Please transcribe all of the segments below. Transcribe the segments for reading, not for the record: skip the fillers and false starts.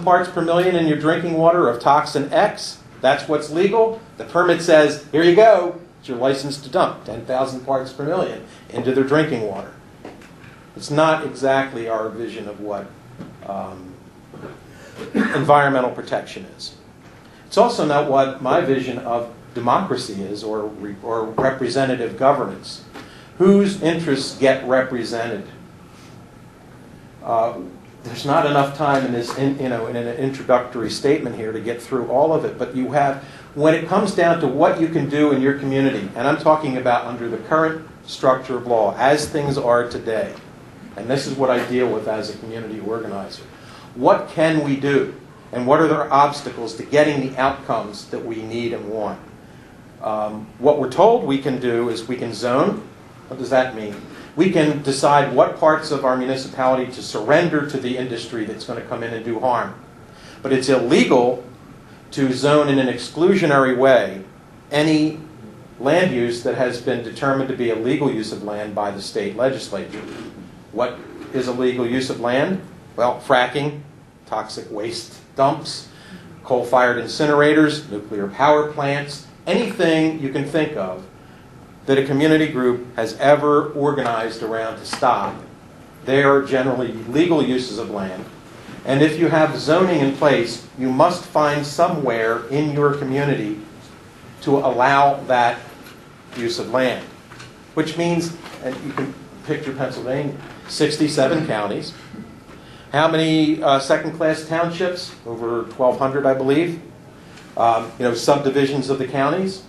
parts per million in your drinking water of toxin X, that's what's legal. The permit says, here you go, it's your license to dump 10,000 parts per million into their drinking water. It's not exactly our vision of what environmental protection is. It's also not what my vision of democracy is, or representative governance. Whose interests get represented? There's not enough time in this, in an introductory statement here to get through all of it. But you have, when it comes down to what you can do in your community, and I'm talking about under the current structure of law, as things are today, and this is what I deal with as a community organizer. What can we do? And what are the obstacles to getting the outcomes that we need and want? What we're told we can do is we can zone. What does that mean? We can decide what parts of our municipality to surrender to the industry that's going to come in and do harm. But it's illegal to zone in an exclusionary way any land use that has been determined to be a legal use of land by the state legislature. What is a legal use of land? Well, fracking, toxic waste dumps, coal-fired incinerators, nuclear power plants, anything you can think of that a community group has ever organized around to stop. They are generally legal uses of land. And if you have zoning in place, you must find somewhere in your community to allow that use of land. Which means, and you can picture Pennsylvania, 67 counties. How many second-class townships? Over 1,200, I believe. Subdivisions of the counties.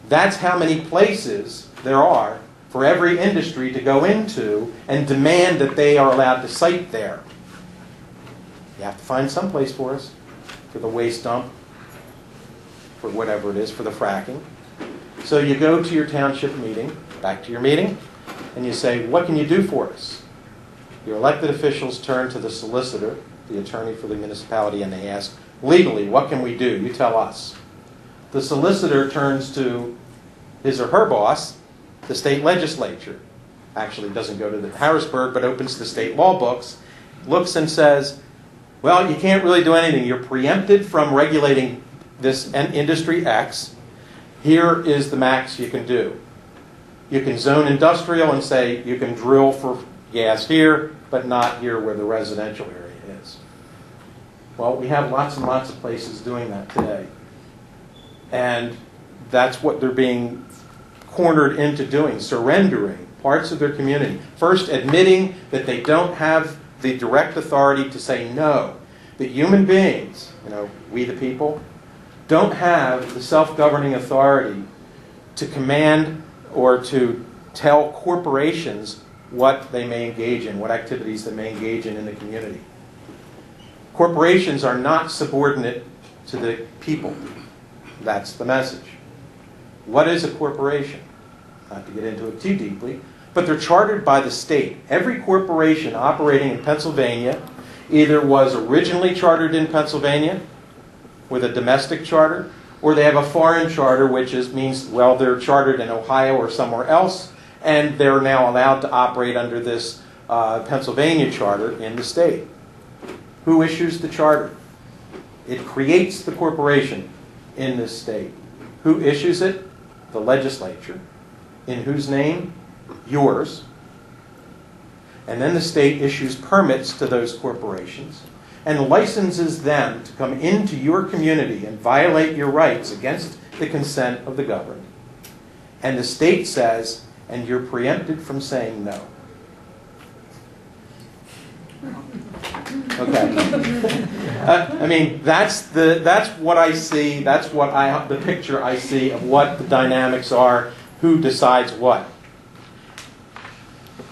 That's how many places there are for every industry to go into and demand that they are allowed to site there. You have to find some place for us, for the waste dump, for whatever it is, for the fracking. So you go to your township meeting, back to your meeting, and you say, what can you do for us? Your elected officials turn to the solicitor, the attorney for the municipality, and they ask, legally, what can we do? You tell us. The solicitor turns to his or her boss, the state legislature. Actually doesn't go to the Harrisburg, but opens the state law books, looks and says, well, you can't really do anything. You're preempted from regulating this industry X. Here is the max you can do. You can zone industrial and say you can drill for gas here, but not here where the residential area is. Well, we have lots and lots of places doing that today. And that's what they're being cornered into doing, surrendering parts of their community. First, admitting that they don't have the direct authority to say no. That human beings, we the people, don't have the self-governing authority to command or to tell corporations what they may engage in, what activities they may engage in the community. Corporations are not subordinate to the people. That's the message. What is a corporation? Not to get into it too deeply, but they're chartered by the state. Every corporation operating in Pennsylvania either was originally chartered in Pennsylvania with a domestic charter, or they have a foreign charter, which means, well, they're chartered in Ohio or somewhere else, and they're now allowed to operate under this Pennsylvania charter in the state. Who issues the charter? It creates the corporation in this state. Who issues it? The legislature. In whose name? Yours. And then the state issues permits to those corporations and licenses them to come into your community and violate your rights against the consent of the governed. And the state says, and you're preempted from saying no. Okay. I mean, that's what I see. That's the picture I see of what the dynamics are. Who decides what?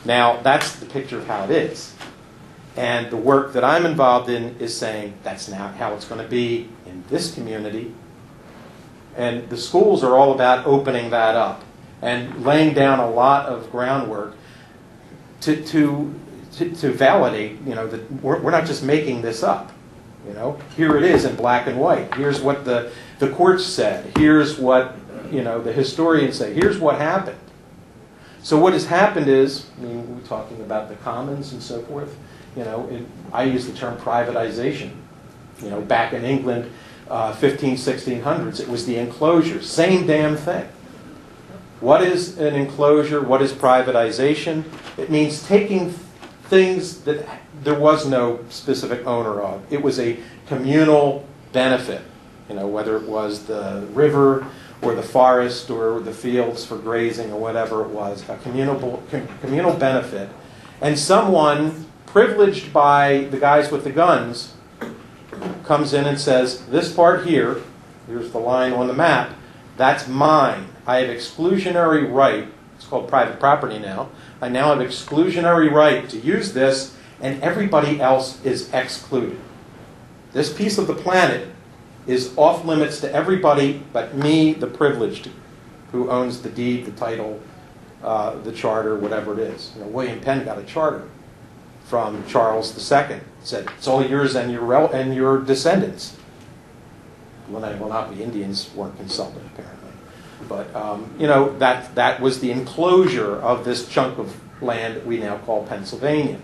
Now, that's the picture of how it is. And the work that I'm involved in is saying that's not how it's going to be in this community. And the schools are all about opening that up and laying down a lot of groundwork to validate, that we're not just making this up. Here it is in black and white. Here's what the courts said. Here's what the historians say. Here's what happened. So what has happened is, we're talking about the commons and so forth. I use the term privatization. You know, back in England, 1600s, it was the enclosure. Same damn thing. What is an enclosure? What is privatization? It means taking things that there was no specific owner of. It was a communal benefit, you know, whether it was the river or the forest or the fields for grazing or whatever it was, a communal benefit. And someone privileged by the guys with the guns comes in and says, this part here, here's the line on the map, that's mine. I have exclusionary right, it's called private property now, I now have exclusionary right to use this, and everybody else is excluded. This piece of the planet is off limits to everybody but me, the privileged, who owns the deed, the title, the charter, whatever it is. You know, William Penn got a charter from Charles II. It said, it's all yours and your descendants. Well, the Indians weren't consulted, apparently. But, you know, that was the enclosure of this chunk of land that we now call Pennsylvania.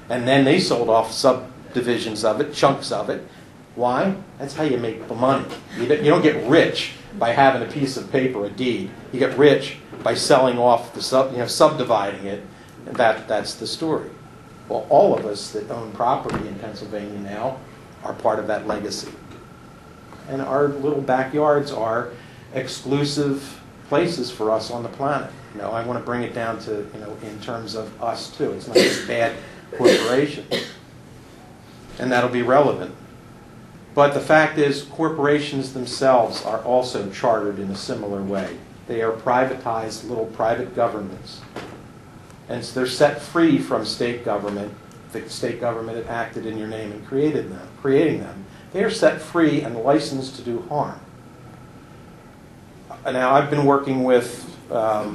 And then they sold off subdivisions of it, chunks of it. Why? That's how you make the money. You don't get rich by having a piece of paper, a deed. You get rich by selling off the subdividing it. And that's the story. Well, all of us that own property in Pennsylvania now are part of that legacy. And our little backyards are exclusive places for us on the planet. You know, I want to bring it down to, you know, in terms of us too. It's not just bad corporations. And that'll be relevant. But the fact is, corporations themselves are also chartered in a similar way. They are privatized little private governments. And so they're set free from state government. The state government had acted in your name and creating them. They are set free and licensed to do harm. Now, I've been working with, I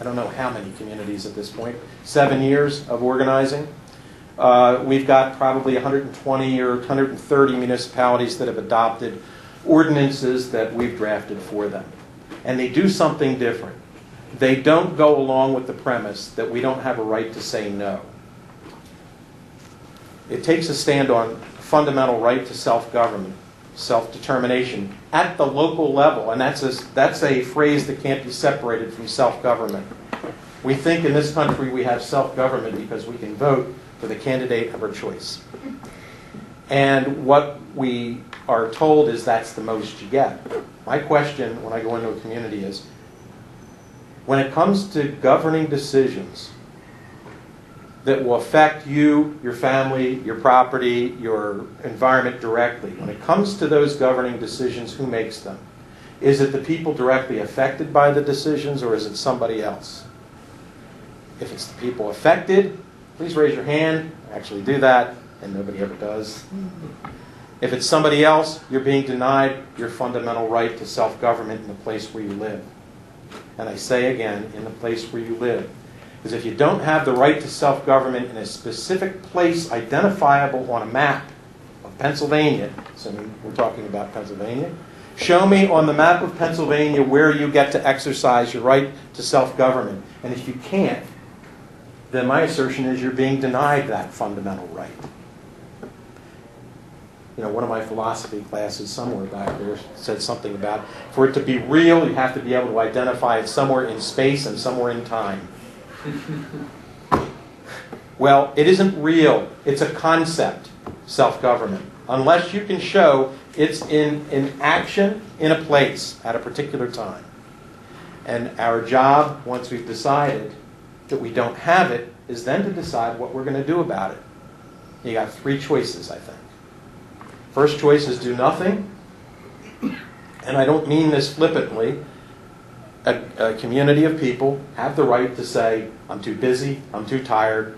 don't know how many communities at this point, 7 years of organizing. We've got probably 120 or 130 municipalities that have adopted ordinances that we've drafted for them. And they do something different. They don't go along with the premise that we don't have a right to say no. It takes a stand on fundamental right to self-government, self-determination at the local level. And that's a phrase that can't be separated from self-government. We think in this country we have self-government because we can vote for the candidate of our choice. And what we are told is that's the most you get. My question when I go into a community is, when it comes to governing decisions that will affect you, your family, your property, your environment directly, when it comes to those governing decisions, who makes them? Is it the people directly affected by the decisions, or is it somebody else? If it's the people affected, please raise your hand. I actually do that, and nobody ever does. If it's somebody else, you're being denied your fundamental right to self-government in the place where you live. And I say again, in the place where you live. Because if you don't have the right to self-government in a specific place identifiable on a map of Pennsylvania, so we're talking about Pennsylvania, show me on the map of Pennsylvania where you get to exercise your right to self-government. And if you can't, then my assertion is you're being denied that fundamental right. You know, one of my philosophy classes somewhere back there said something about, for it to be real, you have to be able to identify it somewhere in space and somewhere in time. Well, it isn't real. It's a concept, self-government. Unless you can show it's in action in a place at a particular time. And our job, once we've decided that we don't have it, is then to decide what we're going to do about it. You got three choices, I think. First choice is do nothing. And I don't mean this flippantly. A community of people have the right to say, I'm too busy, I'm too tired,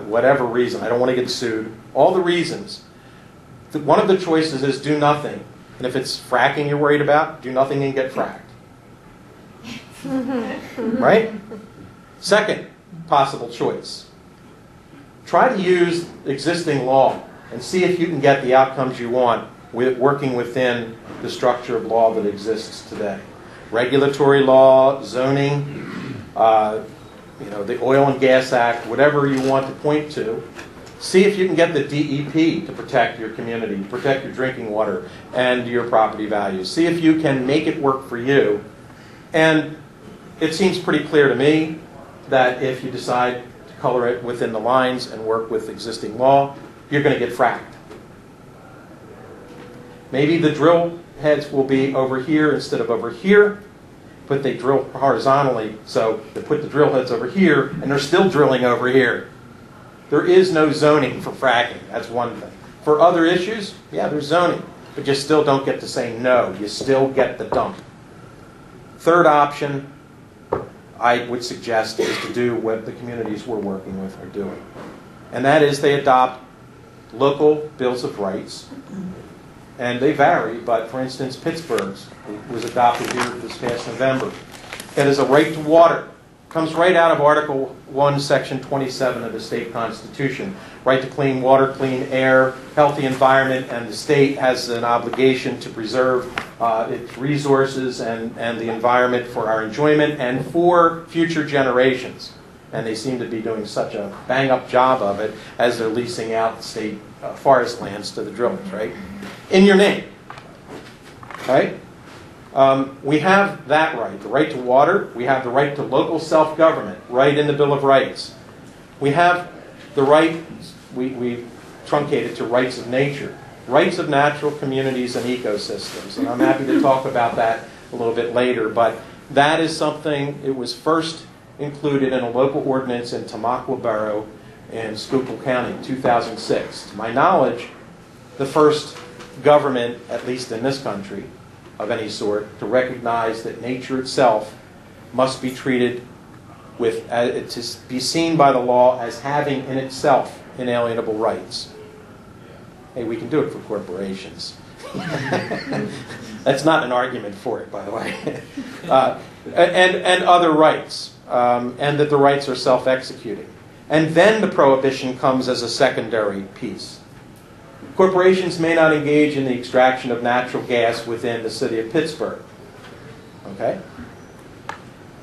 whatever reason, I don't want to get sued. All the reasons. One of the choices is do nothing. And if it's fracking you're worried about, do nothing and get fracked. Right? Second possible choice. Try to use existing law and see if you can get the outcomes you want with working within the structure of law that exists today. Regulatory law, zoning, the Oil and Gas Act, whatever you want to point to, See if you can get the DEP to protect your community, to protect your drinking water and your property values. See if you can make it work for you. And it seems pretty clear to me that if you decide to color it within the lines and work with existing law, you're going to get fracked. Maybe the drill heads will be over here instead of over here, but they drill horizontally, so they put the drill heads over here, and they're still drilling over here. There is no zoning for fracking. That's one thing. For other issues, yeah, there's zoning, but you still don't get to say no. You still get the dump. Third option, I would suggest, is to do what the communities we're working with are doing. And that is they adopt local bills of rights. And they vary, but for instance, Pittsburgh's was adopted here this past November. It is a right to water. Comes right out of Article 1, Section 27 of the state constitution. Right to clean water, clean air, healthy environment, and the state has an obligation to preserve its resources and the environment for our enjoyment and for future generations. And they seem to be doing such a bang-up job of it as they're leasing out the state forest lands to the drillers, right? In your name, right? We have that right, the right to water. We have the right to local self-government, right in the Bill of Rights. We have the right, we truncated to rights of nature, rights of natural communities and ecosystems. And I'm happy to talk about that a little bit later, but that is something, it was first included in a local ordinance in Tamaqua Borough in Schuylkill County in 2006. To my knowledge, the first government, at least in this country, of any sort, to recognize that nature itself must be treated with, to be seen by the law as having in itself inalienable rights. Hey, we can do it for corporations. That's not an argument for it, by the way. And other rights, and that the rights are self-executing. And then the prohibition comes as a secondary piece. Corporations may not engage in the extraction of natural gas within the city of Pittsburgh. Okay?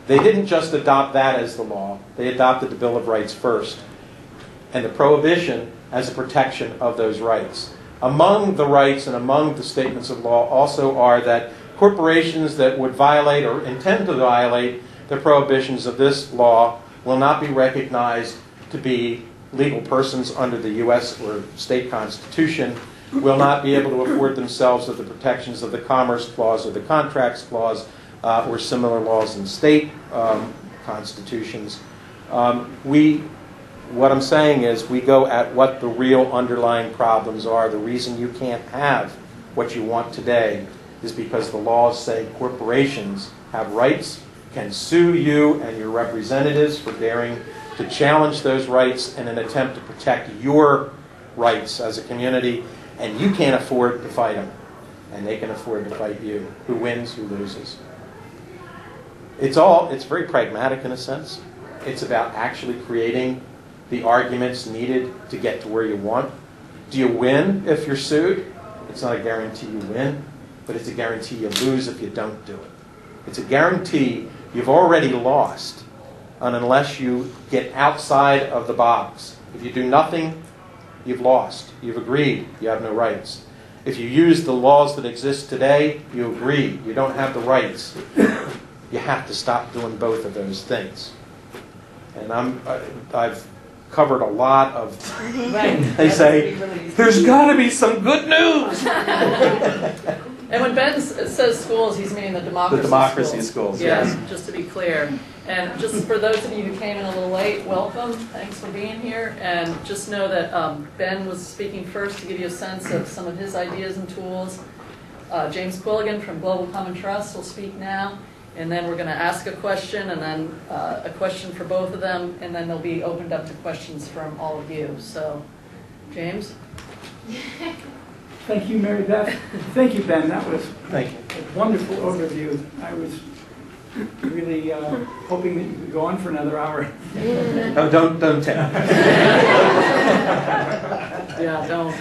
They didn't just adopt that as the law. They adopted the Bill of Rights first. And the prohibition as a protection of those rights. Among the rights and among the statements of law also are that corporations that would violate or intend to violate the prohibitions of this law will not be recognized to be legal persons under the U.S. or state constitution, will not be able to afford themselves of the protections of the Commerce Clause or the Contracts Clause or similar laws in state constitutions. What I'm saying is we go at what the real underlying problems are. The reason you can't have what you want today is because the laws say corporations have rights, can sue you and your representatives for daring to challenge those rights in an attempt to protect your rights as a community, and you can't afford to fight them, and they can afford to fight you. Who wins, who loses? It's very pragmatic in a sense. It's about actually creating the arguments needed to get to where you want. Do you win if you're sued? It's not a guarantee you win, but it's a guarantee you lose if you don't do it. It's a guarantee you've already lost, and unless you get outside of the box. If you do nothing, you've lost. You've agreed. You have no rights. If you use the laws that exist today, you agree. You don't have the rights. You have to stop doing both of those things. And I've covered a lot of... They say, there's got to be some good news! And when Ben says schools, he's meaning the democracy schools. Yes, just to be clear. And just for those of you who came in a little late, welcome. Thanks for being here. And just know that Ben was speaking first to give you a sense of some of his ideas and tools. James Quilligan from Global Common Trust will speak now. And then we're going to ask a question, and then a question for both of them, and then they'll be opened up to questions from all of you. So, James? Thank you, Mary Beth. Thank you, Ben. That was Thank you. a wonderful overview. I was really hoping that you could go on for another hour. No, don't tell. Yeah, don't.